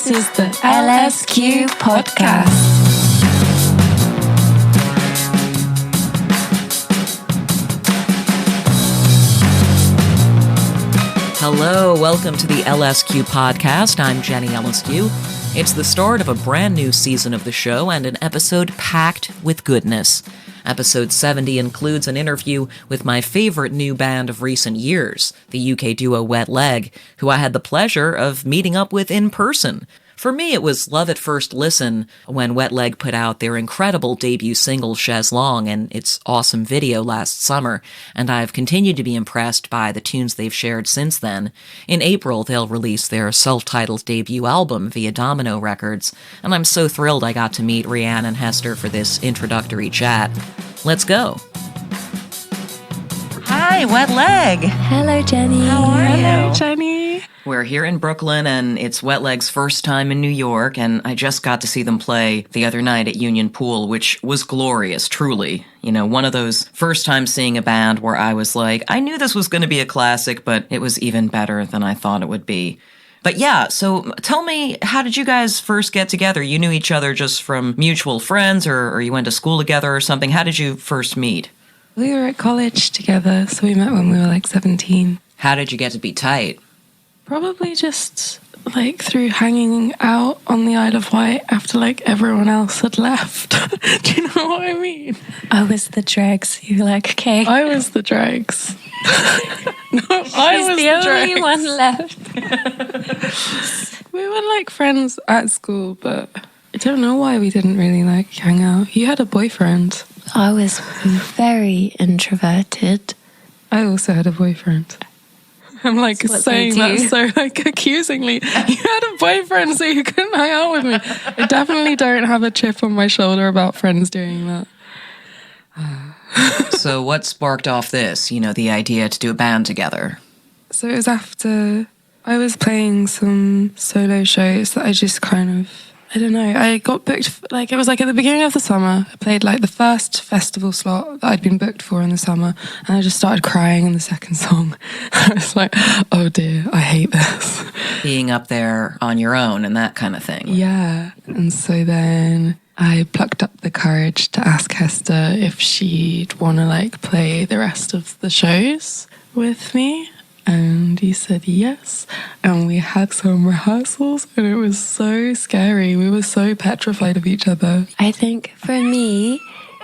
This is the LSQ podcast. Hello, welcome to the LSQ podcast. I'm Jenny LSQ. It's the start of a brand new season of the show and an episode packed with goodness. Episode 70 includes an interview with my favorite new band of recent years, the UK duo Wet Leg, who I had the pleasure of meeting up with in person. For me, it was love at first listen when Wet Leg put out their incredible debut single, Chaise Longue, and its awesome video last summer, and I've continued to be impressed by the tunes they've shared since then. In April, they'll release their self-titled debut album via Domino Records, and I'm so thrilled I got to meet Rhian and Hester for this introductory chat. Let's go. Hi, Wet Leg. Hello, Jenny. How are you? Hello, Jenny. We're here in Brooklyn, and it's Wet Leg's first time in New York, and I just got to see them play the other night at Union Pool, which was glorious, truly. You know, one of those first times seeing a band where I was like, I knew this was going to be a classic, but it was even better than I thought it would be. But yeah, so tell me, how did you guys first get together? You knew each other just from mutual friends, or you went to school together or something? How did you first meet? We were at college together, so we met when we were like 17. How did you get to be tight? Probably just like through hanging out on the Isle of Wight after like everyone else had left. Do you know what I mean? I was the dregs. You were like, okay. I was the dregs. No, I was the only dregs. one left. We were like friends at school, but I don't know why we didn't really like hang out. You had a boyfriend. I was very introverted. I also had a boyfriend. I'm like saying that so like accusingly. You had a boyfriend, so you couldn't hang out with me. I definitely don't have a chip on my shoulder about friends doing that. So what sparked off this, the idea to do a band together? So it was after I was playing some solo shows that I just kind of, I don't know, I got booked, like it was like at the beginning of the summer, I played like the first festival slot that I'd been booked for in the summer, and I just started crying in the second song. I was like, oh dear, I hate this. Being up there on your own and that kind of thing. Yeah, and so then I plucked up the courage to ask Hester if she'd want to like play the rest of the shows with me. And he said yes, and we had some rehearsals, and it was so scary. We were so petrified of each other. I think for me,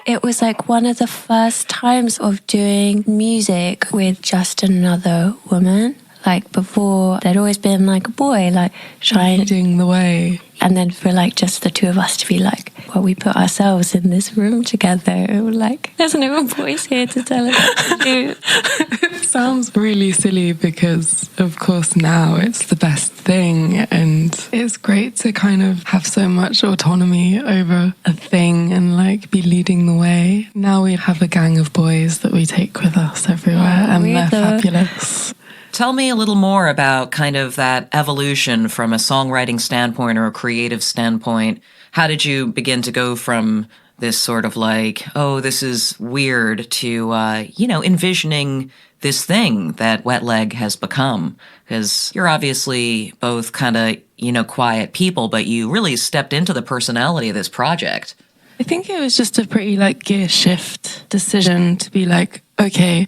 it was like one of the first times of doing music with just another woman. Like before, there'd always been like a boy, like trying leading the way. And then for like just the two of us to be like, well, we put ourselves in this room together. It was like, there's no voice here to tell us what to do. It sounds really silly because, of course, now it's the best thing. And it's great to kind of have so much autonomy over a thing and like be leading the way. Now we have a gang of boys that we take with us everywhere, and they're fabulous. Tell me a little more about kind of that evolution from a songwriting standpoint or a creative standpoint. How did you begin to go from this sort of like, oh, this is weird to, envisioning this thing that Wet Leg has become? Because you're obviously both kind of, quiet people, but you really stepped into the personality of this project. I think it was just a pretty like gear shift decision to be like, okay,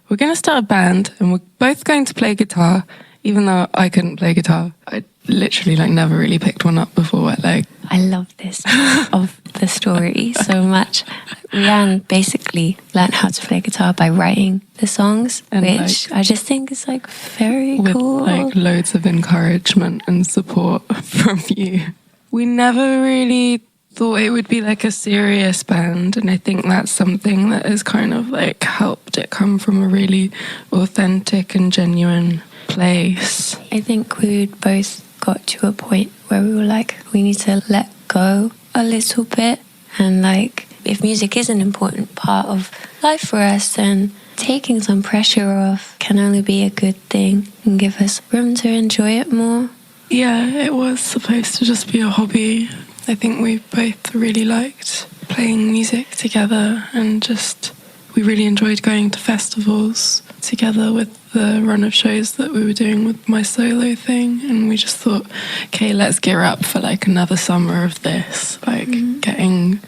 we're going to start a band and we're both going to play guitar, even though I couldn't play guitar. I literally like never really picked one up before Wet Leg. I love this of the story so much. Rhian basically learned how to play guitar by writing the songs, and which I just think is like very cool. With like loads of encouragement and support from you. We never really thought it would be like a serious band, and I think that's something that has kind of like helped it come from a really authentic and genuine place. I think we both got to a point where we were like, we need to let go a little bit, and like if music is an important part of life for us, then taking some pressure off can only be a good thing and give us room to enjoy it more. Yeah, it was supposed to just be a hobby. I think we both really liked playing music together, and just we really enjoyed going to festivals together with the run of shows that we were doing with my solo thing, and we just thought, okay, let's gear up for like another summer of this, like getting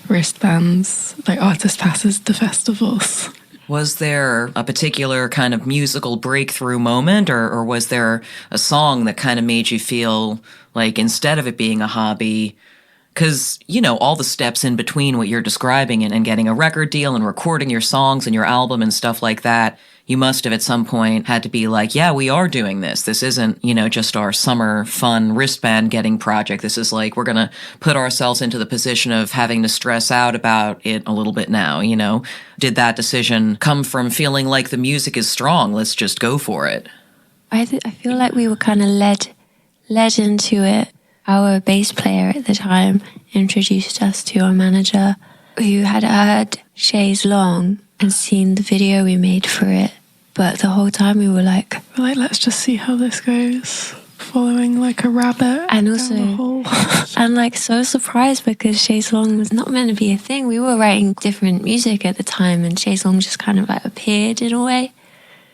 wristbands, like artist passes to festivals. Was there a particular kind of musical breakthrough moment, or was there a song that kind of made you feel like instead of it being a hobby, because, you know, all the steps in between what you're describing and getting a record deal and recording your songs and your album and stuff like that, you must have at some point had to be like, yeah, we are doing this. This isn't, you know, just our summer fun wristband getting project. This is like, we're going to put ourselves into the position of having to stress out about it a little bit now, you know? Did that decision come from feeling like the music is strong? Let's just go for it. I feel like we were kind of led into it. Our bass player at the time introduced us to our manager, who had heard Chaise Long and seen the video we made for it. But the whole time we were like, let's just see how this goes. Following like a rabbit and also, down the hole. And like so surprised because Chaise Long was not meant to be a thing. We were writing different music at the time, and Chaise Long just kind of like appeared in a way.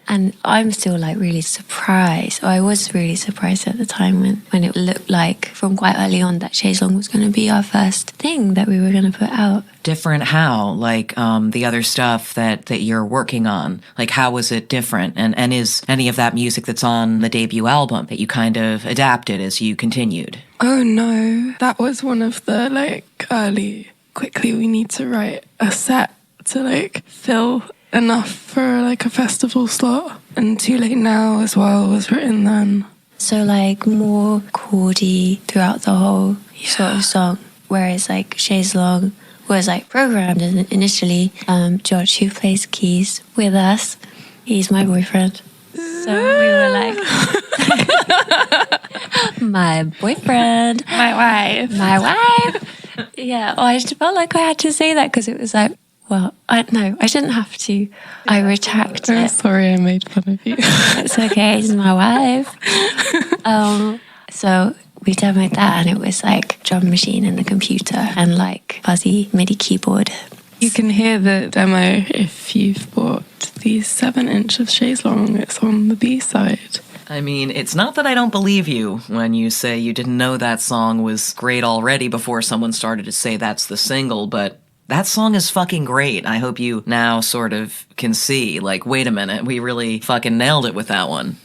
And I'm still like really surprised. I was really surprised at the time when it looked like from quite early on that Chaise Long was going to be our first thing that we were going to put out. Different how? Like the other stuff that you're working on? Like how was it different? And is any of that music that's on the debut album that you kind of adapted as you continued? Oh no, that was one of the like quickly we need to write a set to like fill enough for like a festival slot. And Too Late Now as well was written then. So like more chordy throughout the whole sort of song, whereas like Chaise Long was like programmed initially. George, who plays keys with us, he's my boyfriend. So we were like, my boyfriend, My wife. Yeah, I just felt like I had to say that because it was like, well, I shouldn't have to. I retract I'm it. sorry I made fun of you. It's okay, it's my wife. So we demoed that, and it was like drum machine in the computer and like fuzzy MIDI keyboard. You can hear the demo if you've bought the 7-inch of Chaise Long. It's on the B-side. I mean, it's not that I don't believe you when you say you didn't know that song was great already before someone started to say that's the single, but that song is fucking great. I hope you now sort of can see, like, wait a minute, we really fucking nailed it with that one.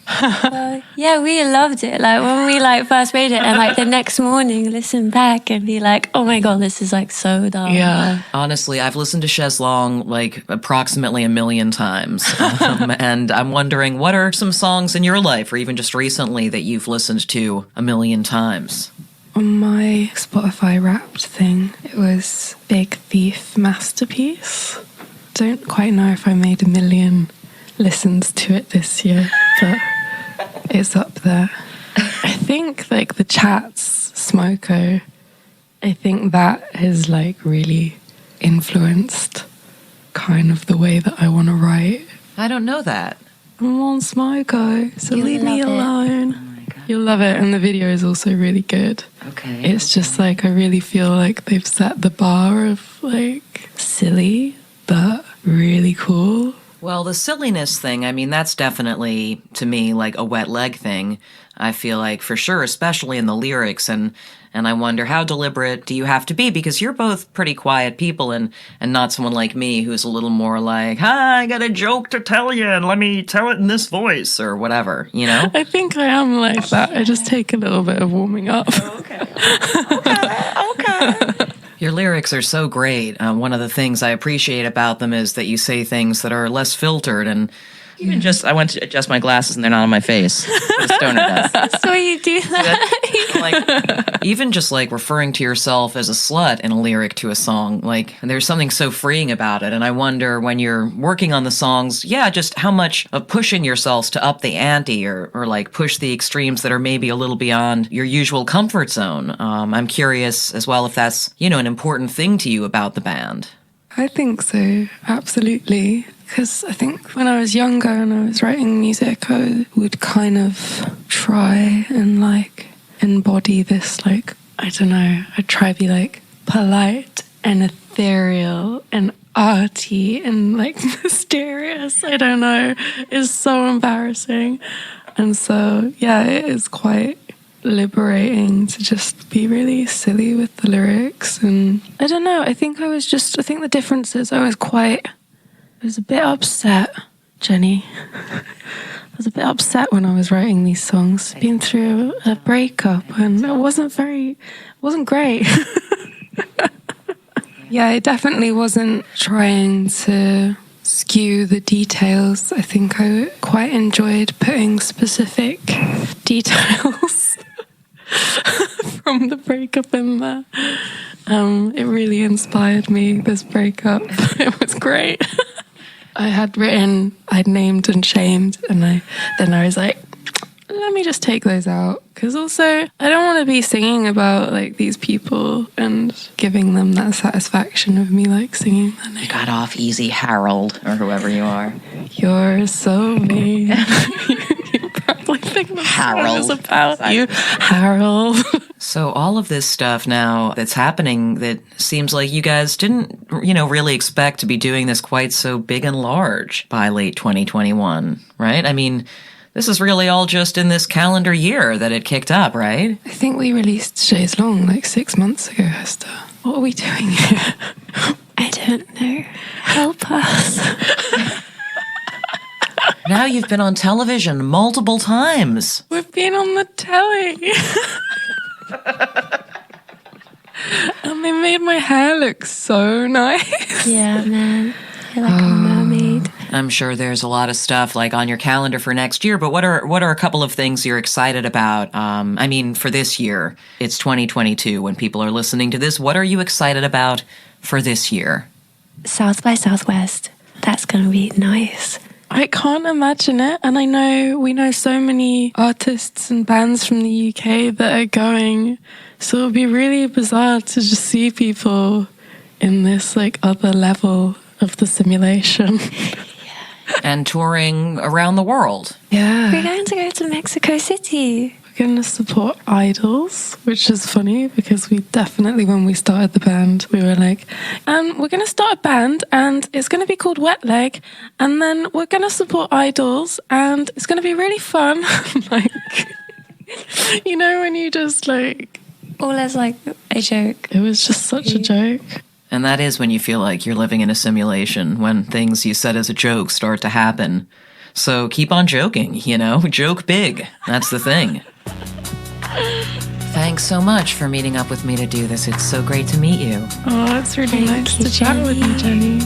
Yeah, we loved it. Like when we like first made it, and like the next morning listen back and be like, oh my god, this is like so dumb. Yeah. Honestly, I've listened to Chaise Long like approximately 1 million times. And I'm wondering, what are some songs in your life, or even just recently, that you've listened to 1 million times? On my Spotify Wrapped thing, it was Big Thief Masterpiece. Don't quite know if I made 1 million listens to it this year, but it's up there. I think like the Chats, Smoko, I think that has like really influenced kind of the way that I want to write. I don't know that. I'm on Smoko, so You'll leave me love it. alone. You'll love it, and the video is also really good. Okay. It's just like I really feel like they've set the bar of like silly but really cool. Well, the silliness thing, I mean, that's definitely, to me, like a wet leg thing. I feel like, for sure, especially in the lyrics, and I wonder, how deliberate do you have to be? Because you're both pretty quiet people, and not someone like me who's a little more like, hi, I got a joke to tell you, and let me tell it in this voice, or whatever, you know? I think I am like that. I just take a little bit of warming up. Okay. Your lyrics are so great. One of the things I appreciate about them is that you say things that are less filtered, and even just, I went to adjust my glasses and they're not on my face. The stoner does. So you do that. Like, even just like referring to yourself as a slut in a lyric to a song, like there's something so freeing about it. And I wonder, when you're working on the songs, just how much of pushing yourselves to up the ante, or like push the extremes that are maybe a little beyond your usual comfort zone. I'm curious as well if that's, an important thing to you about the band. I think so, absolutely. Because I think when I was younger and I was writing music, I would kind of try and like embody this, like, I don't know, I'd try to be like polite and ethereal and arty and like mysterious. I don't know. It's so embarrassing. And so, yeah, it is quite liberating to just be really silly with the lyrics. And I don't know. I think the difference is I was a bit upset, Jenny. I was a bit upset when I was writing these songs. Been through a breakup and it wasn't great. Yeah, I definitely wasn't trying to skew the details. I think I quite enjoyed putting specific details from the breakup in there. It really inspired me, this breakup. It was great. I'd named and shamed, and then I was like, let me just take those out. Because also, I don't want to be singing about like these people and giving them that satisfaction of me like singing their name. You got off easy, Harold, or whoever you are. You're so mean. You probably think the song is about you, Harold. So all of this stuff now that's happening, that seems like you guys didn't, really expect to be doing this quite so big and large by late 2021, right? I mean, this is really all just in this calendar year that it kicked up, right? I think we released Chaise Long like 6 months ago, Hester. What are we doing here? I don't know. Help us. Now you've been on television multiple times. We've been on the telly. And they made my hair look so nice. Yeah, man. You're like a mermaid. I'm sure there's a lot of stuff like on your calendar for next year, but what are a couple of things you're excited about? I mean, for this year, it's 2022 when people are listening to this. What are you excited about for this year? South by Southwest. That's going to be nice. I can't imagine it. And we know so many artists and bands from the UK that are going. So it'll be really bizarre to just see people in this like other level of the simulation. And touring around the world. Yeah. We're going to go to Mexico City. We're going to support idols, which is funny because we definitely, when we started the band, we were like, we're going to start a band and it's going to be called Wet Leg, and then we're going to support idols and it's going to be really fun. Like, when you just like... All as like a joke. It was just such a joke. And that is when you feel like you're living in a simulation, when things you said as a joke start to happen. So keep on joking, joke big. That's the thing. Thanks so much for meeting up with me to do this. It's so great to meet you. Oh, it's really nice to chat with you, Jenny.